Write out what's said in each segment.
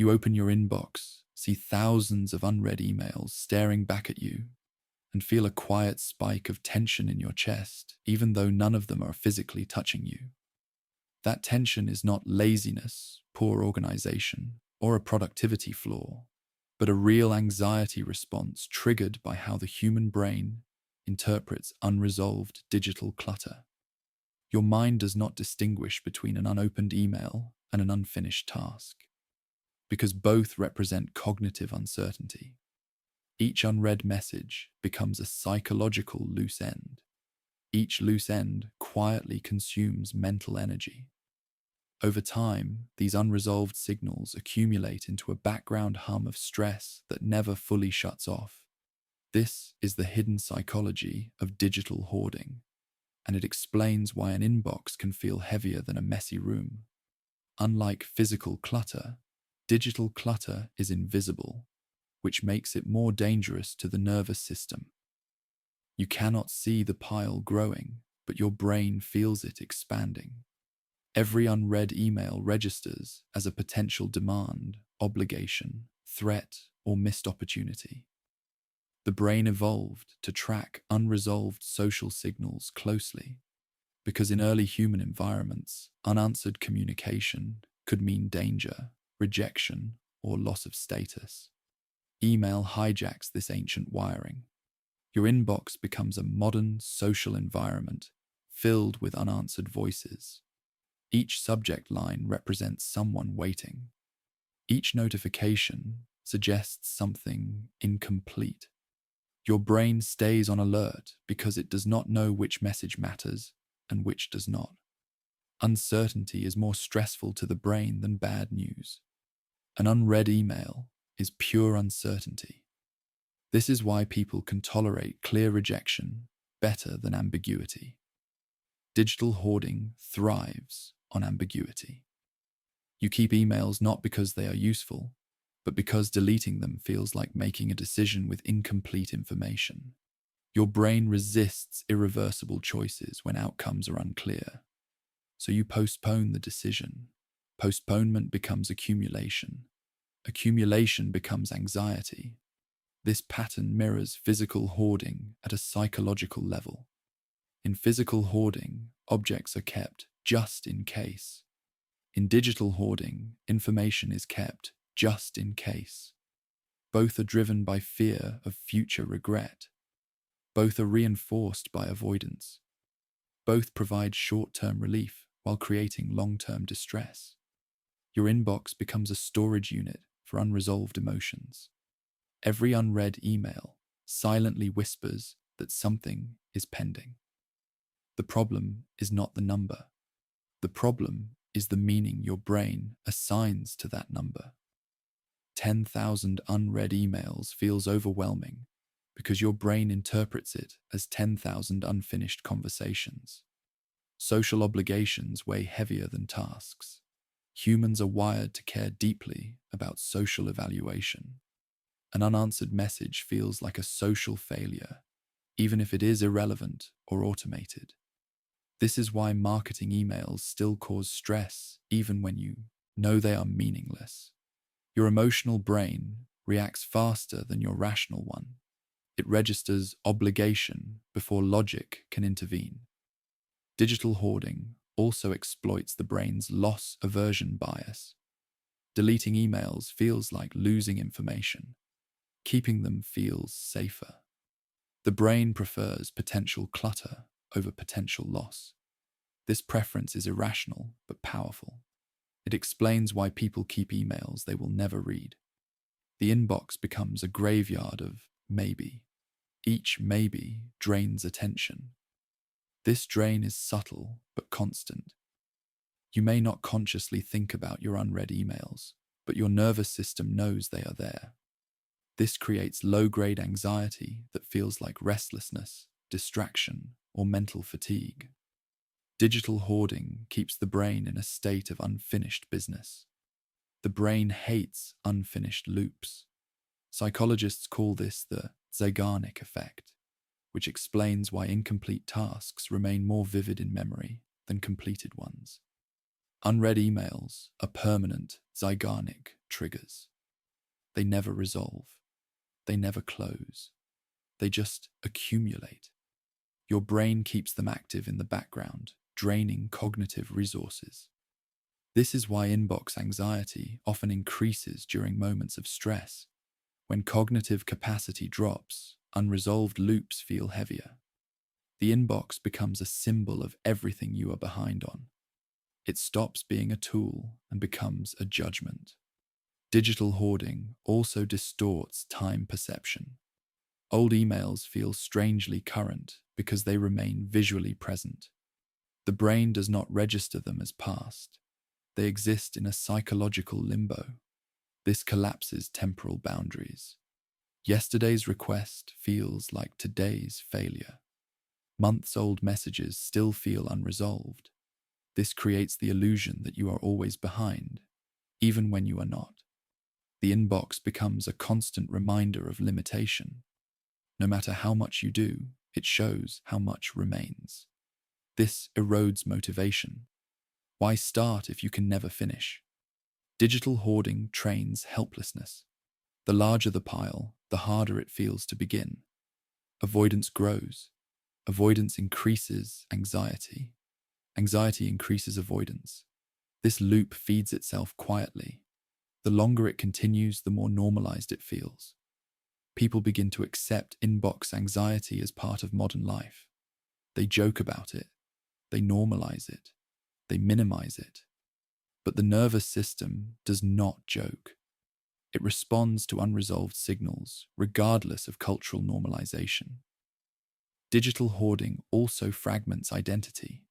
You open your inbox, see thousands of unread emails staring back at you, and feel a quiet spike of tension in your chest, even though none of them are physically touching you. That tension is not laziness, poor organization, or a productivity flaw, but a real anxiety response triggered by how the human brain interprets unresolved digital clutter. Your mind does not distinguish between an unopened email and an unfinished task, because both represent cognitive uncertainty. Each unread message becomes a psychological loose end. Each loose end quietly consumes mental energy. Over time, these unresolved signals accumulate into a background hum of stress that never fully shuts off. This is the hidden psychology of digital hoarding, and it explains why an inbox can feel heavier than a messy room. Unlike physical clutter, digital clutter is invisible, which makes it more dangerous to the nervous system. You cannot see the pile growing, but your brain feels it expanding. Every unread email registers as a potential demand, obligation, threat, or missed opportunity. The brain evolved to track unresolved social signals closely, because in early human environments, unanswered communication could mean danger, rejection, or loss of status. Email hijacks this ancient wiring. Your inbox becomes a modern social environment filled with unanswered voices. Each subject line represents someone waiting. Each notification suggests something incomplete. Your brain stays on alert because it does not know which message matters and which does not. Uncertainty is more stressful to the brain than bad news. An unread email is pure uncertainty. This is why people can tolerate clear rejection better than ambiguity. Digital hoarding thrives on ambiguity. You keep emails not because they are useful, but because deleting them feels like making a decision with incomplete information. Your brain resists irreversible choices when outcomes are unclear, so you postpone the decision. Postponement becomes accumulation. Accumulation becomes anxiety. This pattern mirrors physical hoarding at a psychological level. In physical hoarding, objects are kept just in case. In digital hoarding, information is kept just in case. Both are driven by fear of future regret. Both are reinforced by avoidance. Both provide short-term relief while creating long-term distress. Your inbox becomes a storage unit for unresolved emotions. Every unread email silently whispers that something is pending. The problem is not the number. The problem is the meaning your brain assigns to that number. 10,000 unread emails feels overwhelming because your brain interprets it as 10,000 unfinished conversations. Social obligations weigh heavier than tasks. Humans are wired to care deeply about social evaluation. An unanswered message feels like a social failure, even if it is irrelevant or automated. This is why marketing emails still cause stress even when you know they are meaningless. Your emotional brain reacts faster than your rational one. It registers obligation before logic can intervene. Digital hoarding also exploits the brain's loss aversion bias. Deleting emails feels like losing information. Keeping them feels safer. The brain prefers potential clutter over potential loss. This preference is irrational but powerful. It explains why people keep emails they will never read. The inbox becomes a graveyard of maybe. Each maybe drains attention. This drain is subtle but constant. You may not consciously think about your unread emails, but your nervous system knows they are there. This creates low-grade anxiety that feels like restlessness, distraction, or mental fatigue. Digital hoarding keeps the brain in a state of unfinished business. The brain hates unfinished loops. Psychologists call this the Zeigarnik effect, which explains why incomplete tasks remain more vivid in memory than completed ones. Unread emails are permanent Zeigarnik triggers. They never resolve. They never close. They just accumulate. Your brain keeps them active in the background, draining cognitive resources. This is why inbox anxiety often increases during moments of stress. When cognitive capacity drops, unresolved loops feel heavier. The inbox becomes a symbol of everything you are behind on. It stops being a tool and becomes a judgment. Digital hoarding also distorts time perception. Old emails feel strangely current because they remain visually present. The brain does not register them as past. They exist in a psychological limbo. This collapses temporal boundaries. Yesterday's request feels like today's failure. Months-old messages still feel unresolved. This creates the illusion that you are always behind, even when you are not. The inbox becomes a constant reminder of limitation. No matter how much you do, it shows how much remains. This erodes motivation. Why start if you can never finish? Digital hoarding trains helplessness. The larger the pile, the harder it feels to begin. Avoidance grows. Avoidance increases anxiety. Anxiety increases avoidance. This loop feeds itself quietly. The longer it continues, the more normalized it feels. People begin to accept inbox anxiety as part of modern life. They joke about it. They normalize it. They minimize it. But the nervous system does not joke. It responds to unresolved signals, regardless of cultural normalization. Digital hoarding also fragments identity.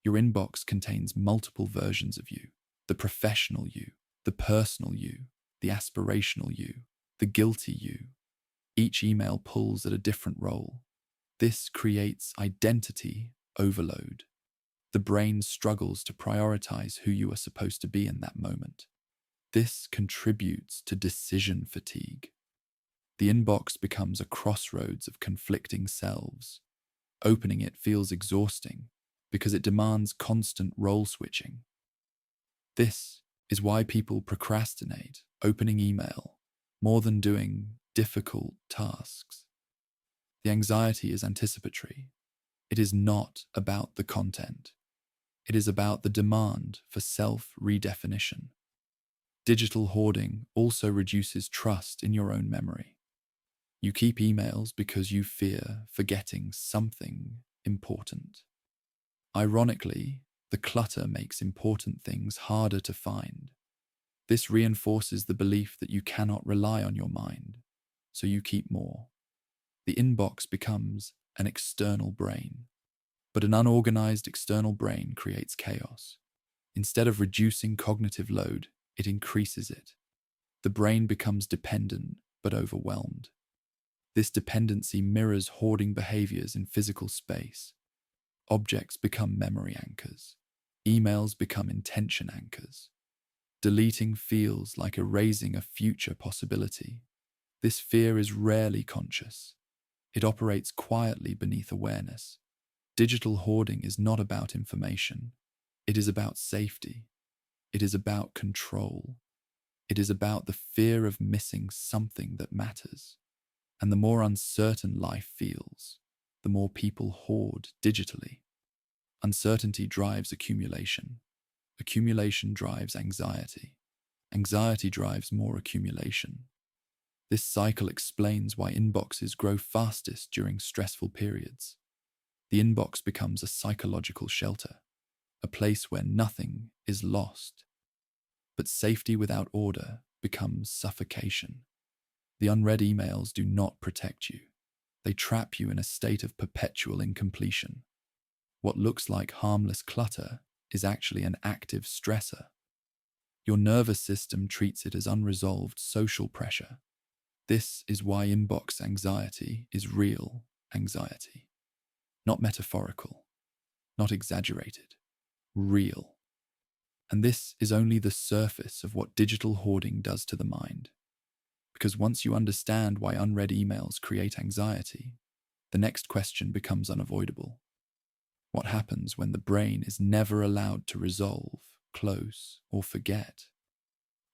Your inbox contains multiple versions of you: the professional you, the personal you, the aspirational you, the guilty you. Each email pulls at a different role. This creates identity overload. The brain struggles to prioritize who you are supposed to be in that moment. This contributes to decision fatigue. The inbox becomes a crossroads of conflicting selves. Opening it feels exhausting because it demands constant role switching. This is why people procrastinate opening email more than doing difficult tasks. The anxiety is anticipatory. It is not about the content. It is about the demand for self-redefinition. Digital hoarding also reduces trust in your own memory. You keep emails because you fear forgetting something important. Ironically, the clutter makes important things harder to find. This reinforces the belief that you cannot rely on your mind, so you keep more. The inbox becomes an external brain, but an unorganized external brain creates chaos. Instead of reducing cognitive load, it increases it. The brain becomes dependent but overwhelmed. This dependency mirrors hoarding behaviors in physical space. Objects become memory anchors. Emails become intention anchors. Deleting feels like erasing a future possibility. This fear is rarely conscious. It operates quietly beneath awareness. Digital hoarding is not about information. It is about safety. It is about control. It is about the fear of missing something that matters. And the more uncertain life feels, the more people hoard digitally. Uncertainty drives accumulation. Accumulation drives anxiety. Anxiety drives more accumulation. This cycle explains why inboxes grow fastest during stressful periods. The inbox becomes a psychological shelter, a place where nothing is lost. But safety without order becomes suffocation. The unread emails do not protect you. They trap you in a state of perpetual incompletion. What looks like harmless clutter is actually an active stressor. Your nervous system treats it as unresolved social pressure. This is why inbox anxiety is real anxiety. Not metaphorical, not exaggerated, real. And this is only the surface of what digital hoarding does to the mind. Because once you understand why unread emails create anxiety, the next question becomes unavoidable. What happens when the brain is never allowed to resolve close or forget?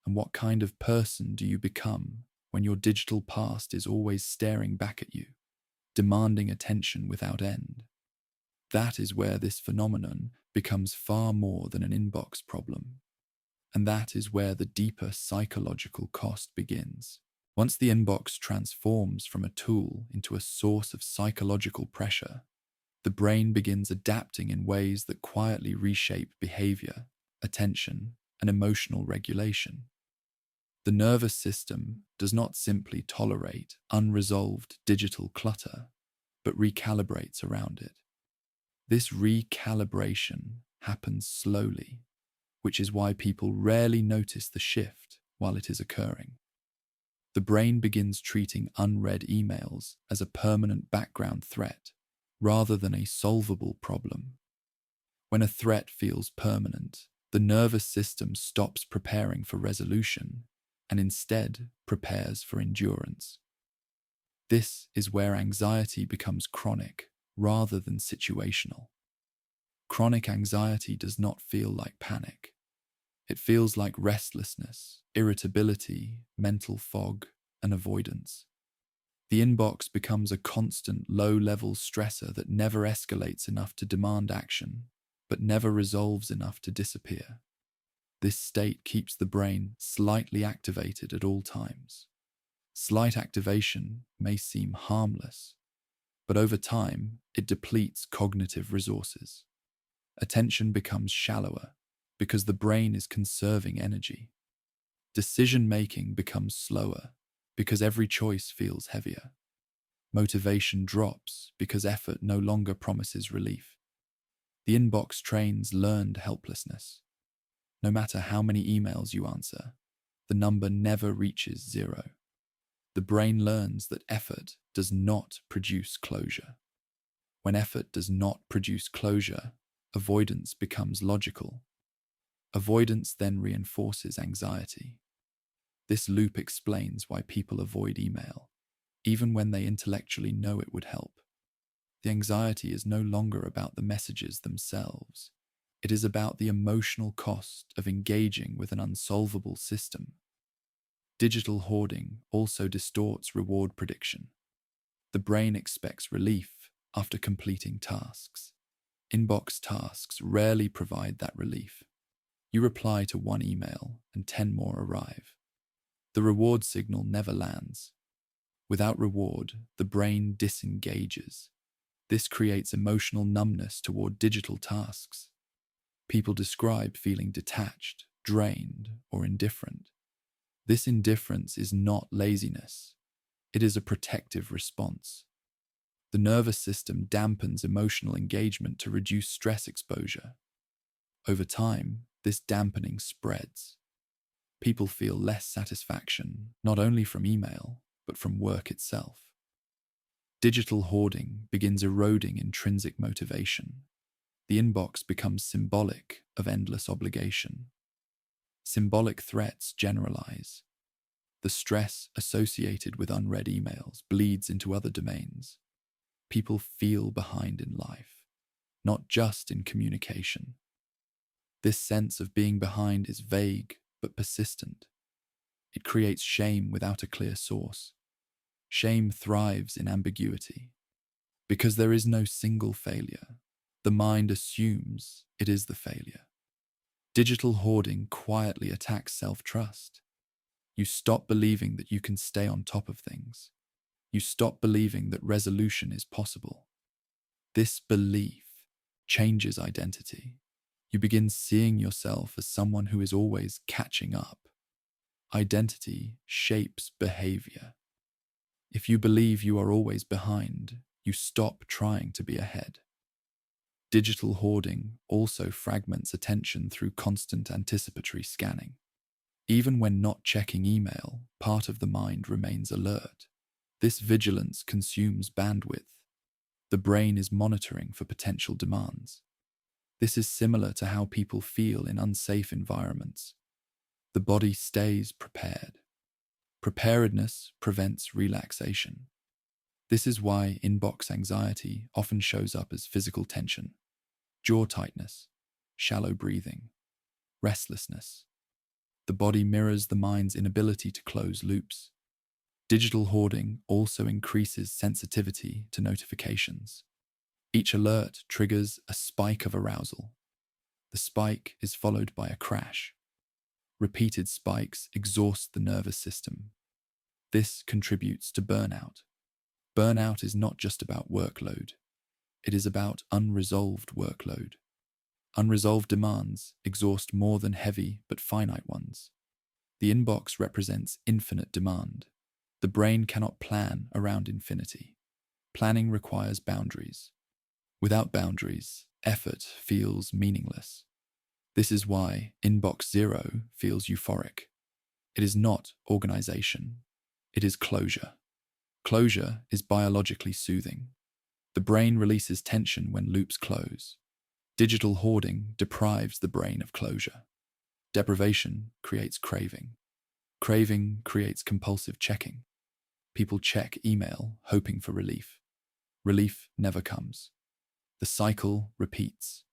And what kind of person do you become when your digital past is always staring back at you, demanding attention without end? That is where this phenomenon becomes far more than an inbox problem. And that is where the deeper psychological cost begins. Once the inbox transforms from a tool into a source of psychological pressure, the brain begins adapting in ways that quietly reshape behavior, attention, and emotional regulation. The nervous system does not simply tolerate unresolved digital clutter, but recalibrates around it. This recalibration happens slowly, which is why people rarely notice the shift while it is occurring. The brain begins treating unread emails as a permanent background threat rather than a solvable problem. When a threat feels permanent, the nervous system stops preparing for resolution and instead prepares for endurance. This is where anxiety becomes chronic rather than situational. Chronic anxiety does not feel like panic. It feels like restlessness, irritability, mental fog, and avoidance. The inbox becomes a constant low-level stressor that never escalates enough to demand action, but never resolves enough to disappear. This state keeps the brain slightly activated at all times. Slight activation may seem harmless, but over time, it depletes cognitive resources. Attention becomes shallower because the brain is conserving energy. Decision-making becomes slower because every choice feels heavier. Motivation drops because effort no longer promises relief. The inbox trains learned helplessness. No matter how many emails you answer, the number never reaches zero. The brain learns that effort does not produce closure. When effort does not produce closure, avoidance becomes logical. Avoidance then reinforces anxiety. This loop explains why people avoid email, even when they intellectually know it would help. The anxiety is no longer about the messages themselves. It is about the emotional cost of engaging with an unsolvable system. Digital hoarding also distorts reward prediction. The brain expects relief after completing tasks. Inbox tasks rarely provide that relief. You reply to one email and 10 more arrive. The reward signal never lands. Without reward, the brain disengages. This creates emotional numbness toward digital tasks. People describe feeling detached, drained, or indifferent. This indifference is not laziness. It is a protective response. The nervous system dampens emotional engagement to reduce stress exposure. Over time, this dampening spreads. People feel less satisfaction, not only from email, but from work itself. Digital hoarding begins eroding intrinsic motivation. The inbox becomes symbolic of endless obligation. Symbolic threats generalize. The stress associated with unread emails bleeds into other domains. People feel behind in life, not just in communication. This sense of being behind is vague but persistent. It creates shame without a clear source. Shame thrives in ambiguity. Because there is no single failure, the mind assumes it is the failure. Digital hoarding quietly attacks self-trust. You stop believing that you can stay on top of things. You stop believing that resolution is possible. This belief changes identity. You begin seeing yourself as someone who is always catching up. Identity shapes behavior. If you believe you are always behind, you stop trying to be ahead. Digital hoarding also fragments attention through constant anticipatory scanning. Even when not checking email, part of the mind remains alert. This vigilance consumes bandwidth. The brain is monitoring for potential demands. This is similar to how people feel in unsafe environments. The body stays prepared. Preparedness prevents relaxation. This is why inbox anxiety often shows up as physical tension, jaw tightness, shallow breathing. restlessness. The body mirrors the mind's inability to close loops. Digital hoarding also increases sensitivity to notifications. Each alert triggers a spike of arousal. The spike is followed by a crash. Repeated spikes exhaust the nervous system. This contributes to burnout. Burnout is not just about workload. It is about unresolved workload. Unresolved demands exhaust more than heavy but finite ones. The inbox represents infinite demand. The brain cannot plan around infinity. Planning requires boundaries. Without boundaries, effort feels meaningless. This is why Inbox Zero feels euphoric. It is not organization. It is closure. Closure is biologically soothing. The brain releases tension when loops close. Digital hoarding deprives the brain of closure. Deprivation creates craving. Craving creates compulsive checking. People check email hoping for relief. Relief never comes. The cycle repeats.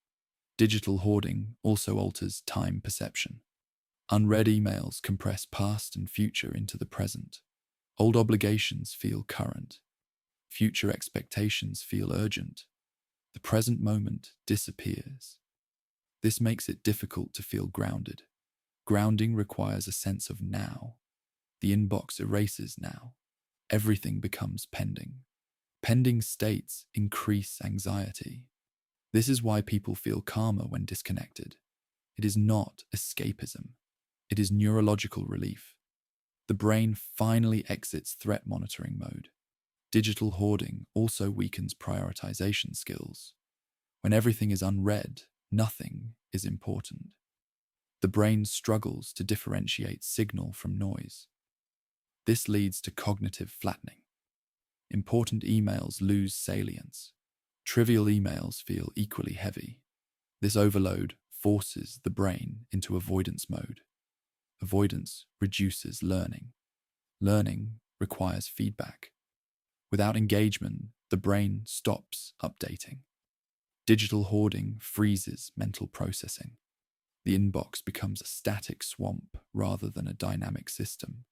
Digital hoarding also alters time perception. Unread emails compress past and future into the present. Old obligations feel current. Future expectations feel urgent. The present moment disappears. This makes it difficult to feel grounded. Grounding requires a sense of now. The inbox erases now. Everything becomes pending. Pending states increase anxiety. This is why people feel calmer when disconnected. It is not escapism. It is neurological relief. The brain finally exits threat monitoring mode. Digital hoarding also weakens prioritization skills. When everything is unread, nothing is important. The brain struggles to differentiate signal from noise. This leads to cognitive flattening. Important emails lose salience. Trivial emails feel equally heavy. This overload forces the brain into avoidance mode. Avoidance reduces learning. Learning requires feedback. Without engagement, the brain stops updating. Digital hoarding freezes mental processing. The inbox becomes a static swamp rather than a dynamic system.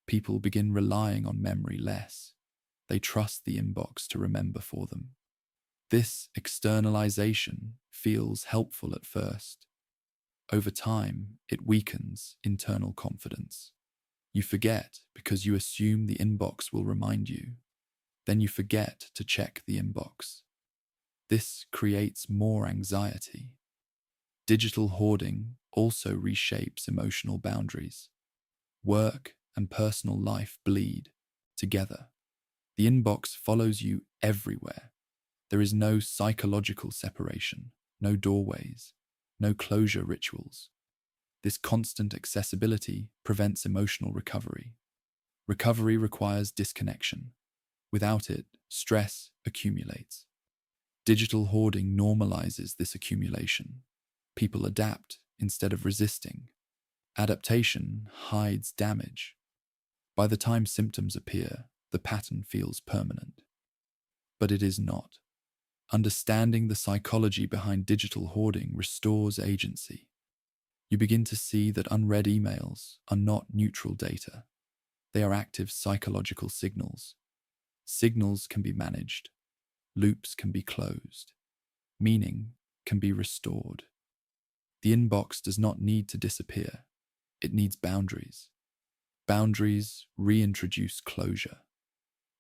People begin relying on memory less. They trust the inbox to remember for them. This externalization feels helpful at first. Over time, it weakens internal confidence. You forget because you assume the inbox will remind you. Then you forget to check the inbox. This creates more anxiety. Digital hoarding also reshapes emotional boundaries. Work and personal life bleed together. The inbox follows you everywhere. There is no psychological separation, no doorways, no closure rituals. This constant accessibility prevents emotional recovery. Recovery requires disconnection. Without it, stress accumulates. Digital hoarding normalizes this accumulation. People adapt instead of resisting. Adaptation hides damage. By the time symptoms appear, the pattern feels permanent. But it is not. Understanding the psychology behind digital hoarding restores agency. You begin to see that unread emails are not neutral data. They are active psychological signals. Signals can be managed. Loops can be closed. Meaning can be restored. The inbox does not need to disappear. It needs boundaries. Boundaries reintroduce closure.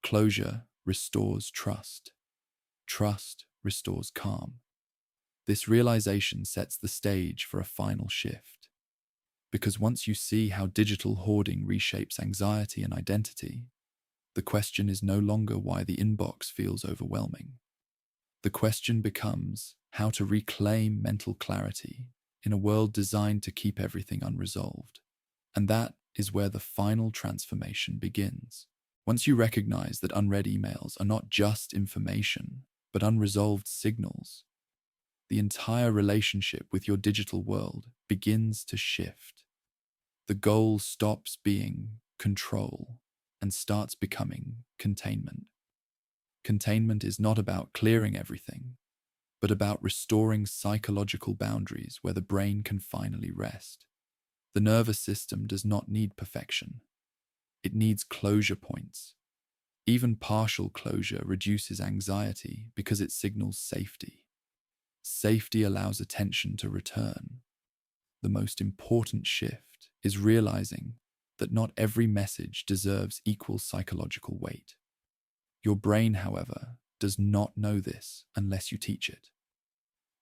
Closure restores trust. Trust restores calm. This realization sets the stage for a final shift. Because once you see how digital hoarding reshapes anxiety and identity, the question is no longer why the inbox feels overwhelming. The question becomes how to reclaim mental clarity in a world designed to keep everything unresolved. And that is where the final transformation begins. Once you recognize that unread emails are not just information, but unresolved signals, the entire relationship with your digital world begins to shift. The goal stops being control and starts becoming containment. Containment is not about clearing everything, but about restoring psychological boundaries where the brain can finally rest. The nervous system does not need perfection. It needs closure points. Even partial closure reduces anxiety because it signals safety. Safety allows attention to return. The most important shift is realizing that not every message deserves equal psychological weight. Your brain, however, does not know this unless you teach it.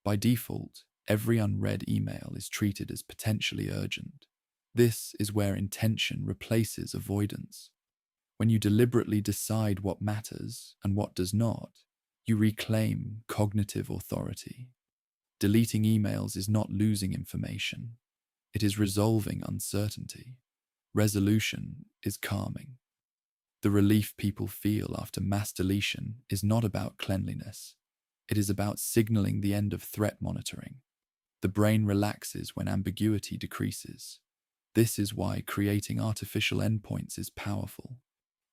By default, every unread email is treated as potentially urgent. This is where intention replaces avoidance. When you deliberately decide what matters and what does not, you reclaim cognitive authority. Deleting emails is not losing information. It is resolving uncertainty. Resolution is calming. The relief people feel after mass deletion is not about cleanliness. It is about signaling the end of threat monitoring. The brain relaxes when ambiguity decreases. This is why creating artificial endpoints is powerful.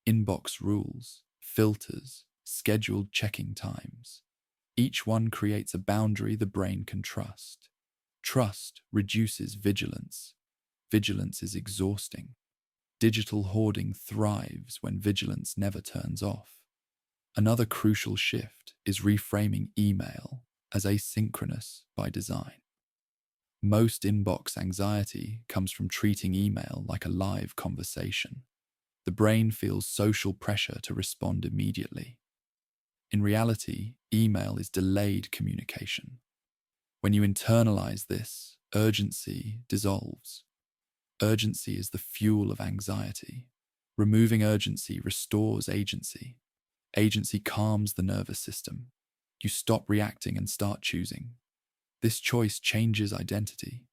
Inbox rules, filters, scheduled checking times. Each one creates a boundary the brain can trust. Trust reduces vigilance. Vigilance is exhausting. Digital hoarding thrives when vigilance never turns off. Another crucial shift is reframing email as asynchronous by design. Most inbox anxiety comes from treating email like a live conversation. The brain feels social pressure to respond immediately. In reality, email is delayed communication. When you internalize this, urgency dissolves. Urgency is the fuel of anxiety. Removing urgency restores agency. Agency calms the nervous system. You stop reacting and start choosing. This choice changes identity.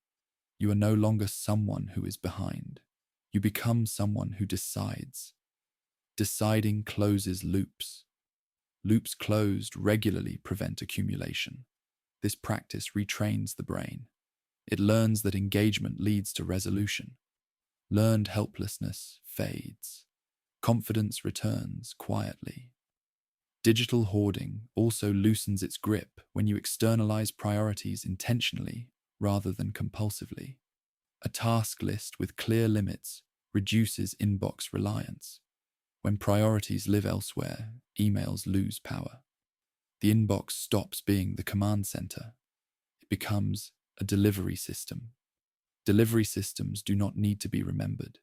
You are no longer someone who is behind. You become someone who decides. Deciding closes loops. Loops closed regularly prevent accumulation. This practice retrains the brain. It learns that engagement leads to resolution. Learned helplessness fades. Confidence returns quietly. Digital hoarding also loosens its grip when you externalize priorities intentionally rather than compulsively. A task list with clear limits reduces inbox reliance. When priorities live elsewhere, emails lose power. The inbox stops being the command center. It becomes a delivery system. Delivery systems do not need to be remembered.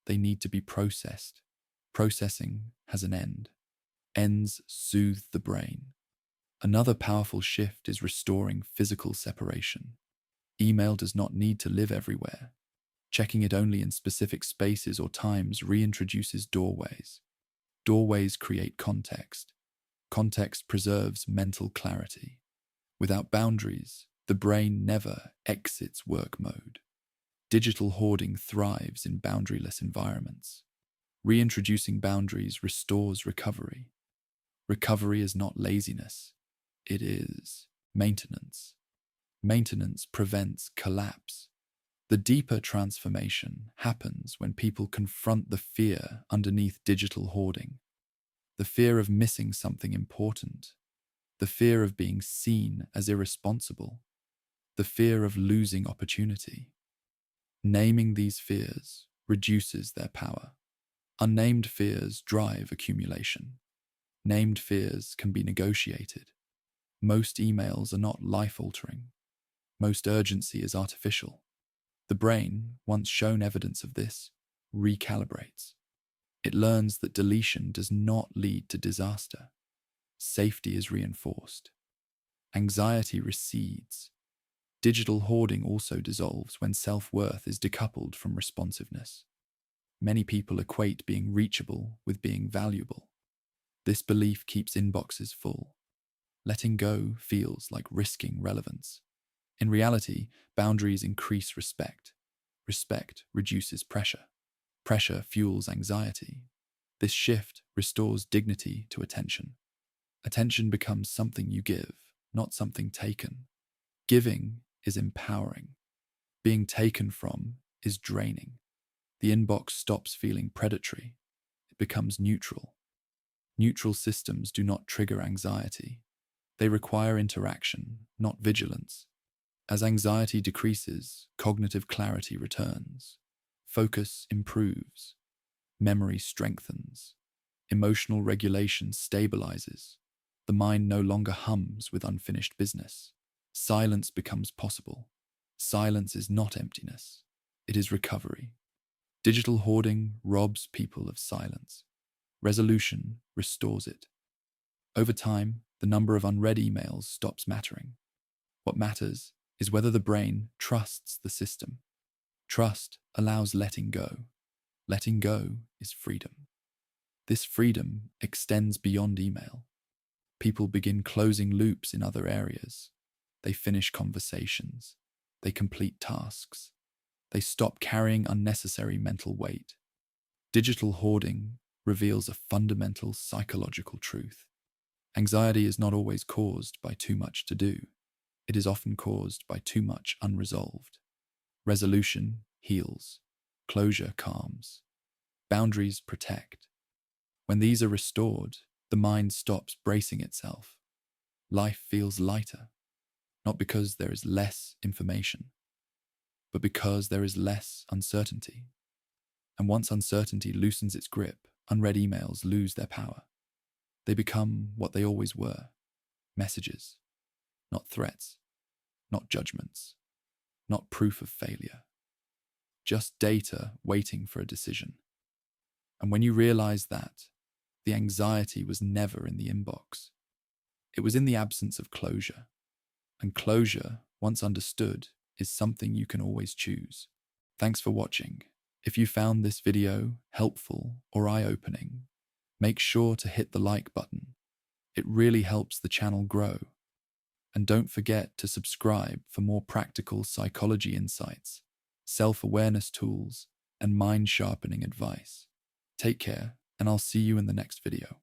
They need to be processed. Processing has an end. Ends soothe the brain. Another powerful shift is restoring physical separation. Email does not need to live everywhere. Checking it only in specific spaces or times reintroduces doorways. Doorways create context. Context preserves mental clarity. Without boundaries, the brain never exits work mode. Digital hoarding thrives in boundaryless environments. Reintroducing boundaries restores recovery. Recovery is not laziness. It is maintenance. Maintenance prevents collapse. The deeper transformation happens when people confront the fear underneath digital hoarding. The fear of missing something important. The fear of being seen as irresponsible. The fear of losing opportunity. Naming these fears reduces their power. Unnamed fears drive accumulation. Named fears can be negotiated. Most emails are not life-altering. Most urgency is artificial. The brain, once shown evidence of this, recalibrates. It learns that deletion does not lead to disaster. Safety is reinforced. Anxiety recedes. Digital hoarding also dissolves when self-worth is decoupled from responsiveness. Many people equate being reachable with being valuable. This belief keeps inboxes full. Letting go feels like risking relevance. In reality, boundaries increase respect. Respect reduces pressure. Pressure fuels anxiety. This shift restores dignity to attention. Attention becomes something you give, not something taken. Giving is empowering. Being taken from is draining. The inbox stops feeling predatory. It becomes neutral. Neutral systems do not trigger anxiety. They require interaction, not vigilance. As anxiety decreases, cognitive clarity returns. Focus improves. Memory strengthens. Emotional regulation stabilizes. The mind no longer hums with unfinished business. Silence becomes possible. Silence is not emptiness. It is recovery. Digital hoarding robs people of silence. Resolution restores it. Over time, the number of unread emails stops mattering. What matters is whether the brain trusts the system. Trust allows letting go. Letting go is freedom. This freedom extends beyond email. People begin closing loops in other areas. They finish conversations. They complete tasks. They stop carrying unnecessary mental weight. Digital hoarding reveals a fundamental psychological truth. Anxiety is not always caused by too much to do. It is often caused by too much unresolved. Resolution heals. Closure calms. Boundaries protect. When these are restored, the mind stops bracing itself. Life feels lighter, not because there is less information, but because there is less uncertainty. And once uncertainty loosens its grip, unread emails lose their power. They become what they always were: messages, not threats, not judgments, not proof of failure, just data waiting for a decision. And when you realize that, the anxiety was never in the inbox. It was in the absence of closure. And closure, once understood, is something you can always choose. Thanks for watching. If you found this video helpful or eye-opening, make sure to hit the like button. It really helps the channel grow. And don't forget to subscribe for more practical psychology insights, self-awareness tools, and mind-sharpening advice. Take care, and I'll see you in the next video.